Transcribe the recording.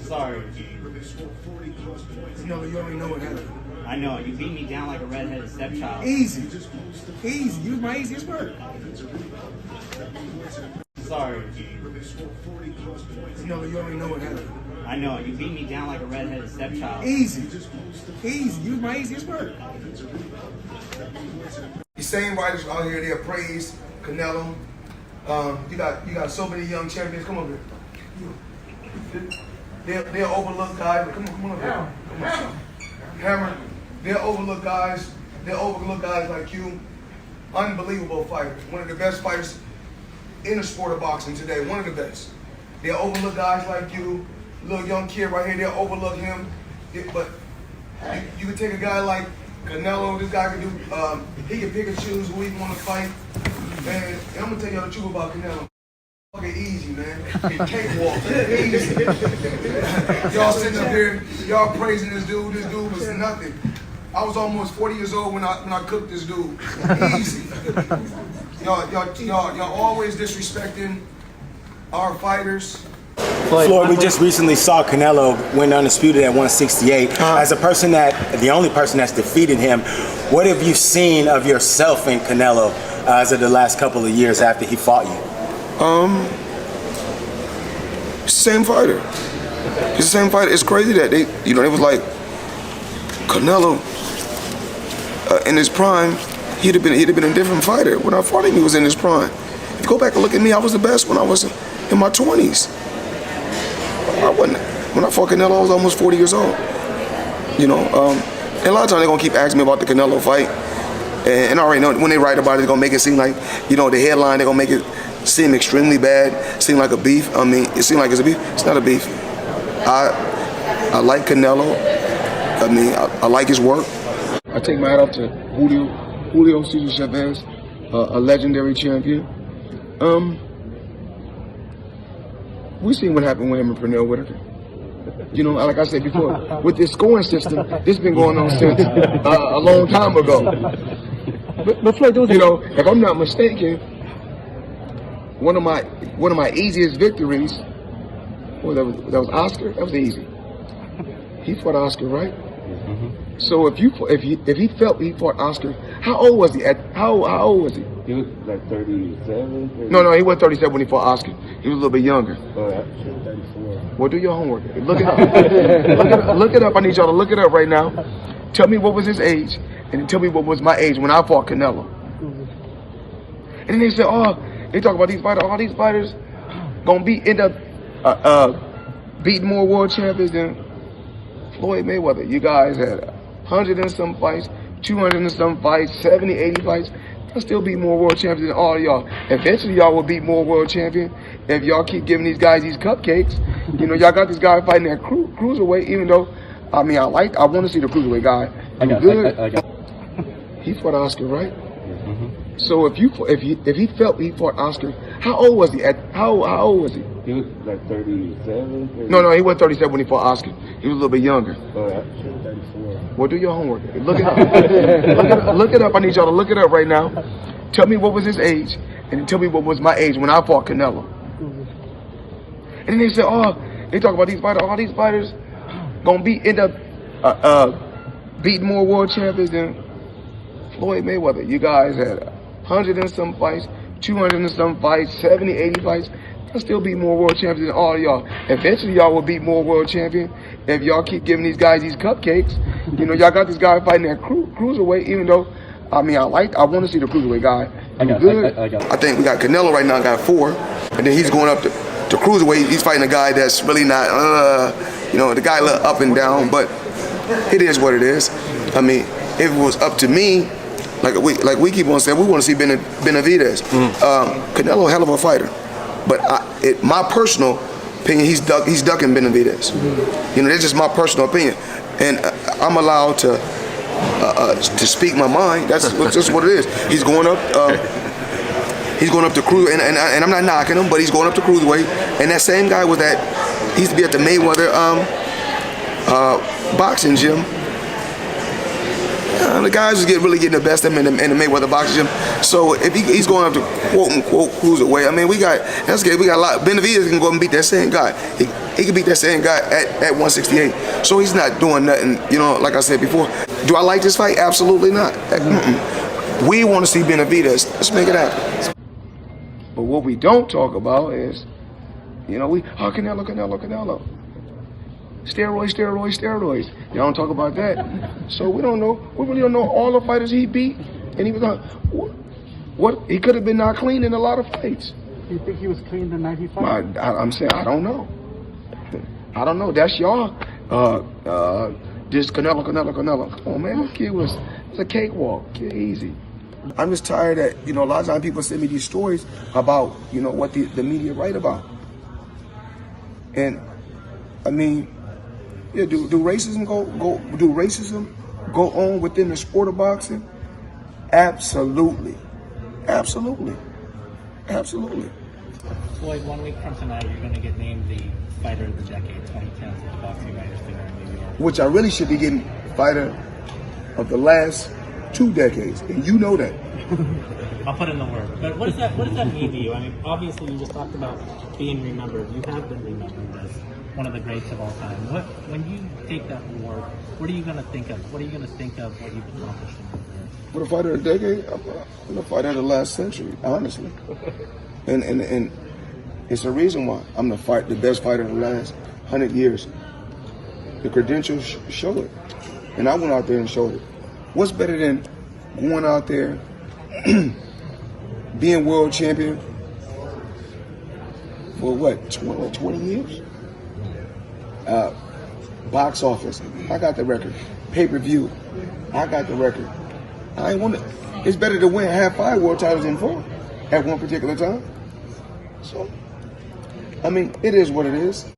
Sorry. No, you already know what happened. I know. You beat me down like a redheaded stepchild. Easy. Easy. Use my easiest word. Sorry. No, you already know what happened. I know. You beat me down like a redheaded stepchild. Easy. Easy. Use my easiest word. These same writers out here, they'll praise Canelo. You got so many young champions. Come over here. They'll overlook guys. Come on over here. Come on, son. Hammer. They'll overlook guys. They'll overlook guys like you. Unbelievable fighter. One of the best fighters in the sport of boxing today. One of the best. They'll overlook guys like you. Little young kid right here, they'll overlook him. But you can take a guy like Canelo. This guy can do. He can pick and choose who he want to fight. And I'm gonna tell y'all the truth about Canelo. Fucking easy, man. Cakewalk. Easy. Y'all sitting up here, y'all praising this dude. This dude was nothing. I was almost 40 years old when I cooked this dude. Easy. Y'all always disrespecting our fighters. Floyd, we just recently saw Canelo win undisputed at 168. As a person the only person that's defeated him, what have you seen of yourself in Canelo as of the last couple of years after he fought you? Same fighter. He's the same fighter. It's crazy that it was like Canelo in his prime. He'd have been a different fighter. When I fought him, he was in his prime. If you go back and look at me, I was the best when I was in my 20s. When I fought Canelo, I was almost 40 years old. And a lot of times they're gonna keep asking me about the Canelo fight, and I already know when they write about it, they're gonna make it seem like, the headline, they're gonna make it seem extremely bad, seem like a beef. I mean, it seems like it's a beef. It's not a beef. I like Canelo. I mean, I like his work. I take my hat off to Julio Cesar Chavez, a legendary champion. We seen what happened with him and Pernell Whitaker. Like I said before, with this scoring system, this been going on since a long time ago. But Floyd, if I'm not mistaken, one of my easiest victories, that was Oscar. That was easy. He fought Oscar, right? Mm-hmm. So if he felt he fought Oscar, how old was he? How old was he? He was like 37. No, he wasn't 37 when he fought Oscar. He was a little bit younger. Oh, that's 34. Well, do your homework. Look it up. Look it up. I need y'all to look it up right now. Tell me what was his age, and tell me what was my age when I fought Canelo. And then they said, they talk about these fighters. All these fighters gonna end up beating more world champions than Floyd Mayweather. You guys had 100 and some fights, 200 and some fights, 70, 80 fights. I'll still beat more world champions than all of y'all. Eventually, y'all will beat more world champions if y'all keep giving these guys these cupcakes. Y'all got this guy fighting at cruiserweight, even though, I want to see the cruiserweight guy. I got. He fought Oscar, right? Mm-hmm. So if he felt he fought Oscar, how old was he? How old was he? He was like 37. No, he wasn't 37 when he fought Oscar. He was a little bit younger. Oh, that's 34. Well, do your homework. Look it up. Look it up. I need y'all to look it up right now. Tell me what was his age, and tell me what was my age when I fought Canelo. And then they said, they talk about these fighters. All these fighters gonna end up beating more world champions than Floyd Mayweather. You guys had 100 and some fights, 200 and some fights, 70, 80 fights. I'll still beat more world champions than all of y'all. Eventually, y'all will beat more world champions if y'all keep giving these guys these cupcakes. Y'all got this guy fighting at cruiserweight, even though, I want to see the cruiserweight guy. I think we got Canelo right now, got 4, and then he's going up to cruiserweight. He's fighting a guy that's really not, the guy a little up and down, but it is what it is. If it was up to me, like we keep on saying, we want to see Benavidez. Canelo, a hell of a fighter. But my personal opinion, he's ducking Benavidez. That's just my personal opinion, and I'm allowed to speak my mind. That's just what it is. He's going up. He's going up to cruise, and I'm not knocking him, but he's going up to cruiserweight. And that same guy he used to be at the Mayweather boxing gym. The guys was really getting the best of him in the Mayweather boxing gym. So if he's going up to quote unquote cruiserweight, I mean we got a lot. Benavidez can go and beat that same guy. He can beat that same guy at 168. So he's not doing nothing. You know, like I said before. Do I like this fight? Absolutely not. We want to see Benavidez. Let's make it happen. But what we don't talk about is, you know, Canelo. Steroids. Y'all don't talk about that. So we don't know. We really don't know all the fighters he beat. And he was on. What? He could have been not clean in a lot of fights. You think he was clean in 95? I'm saying, I don't know. I don't know. That's y'all. Just Canelo. Come on, man. That kid was a cakewalk. Kid, easy. I'm just tired that, you know, a lot of times people send me these stories about, you know, what the media write about. And, I mean, yeah, do racism go on within the sport of boxing? Absolutely. Floyd, 1 week from tonight, you're going to get named the Fighter of the Decade 2010 at the Boxing Writers Dinner in New York. Which I really should be getting Fighter of the last 2 decades, and you know that. I'll put in the word. But what does that mean to you? I mean, obviously you just talked about being remembered. You have been remembered as one of the greats of all time. When you take that award, what are you going to think of? What are you going to think of what you've accomplished in your career? For the Fighter of the Decade, I'm the Fighter of the last century, honestly. And it's a reason why I'm the best fighter in the last 100 years. The credentials show it. And I went out there and showed it. What's better than going out there, being world champion for what, 20 years? Box office, I got the record. Pay-per-view, I got the record. I ain't want it. It's better to win 5 world titles than 4 at one particular time. So, I mean, it is what it is.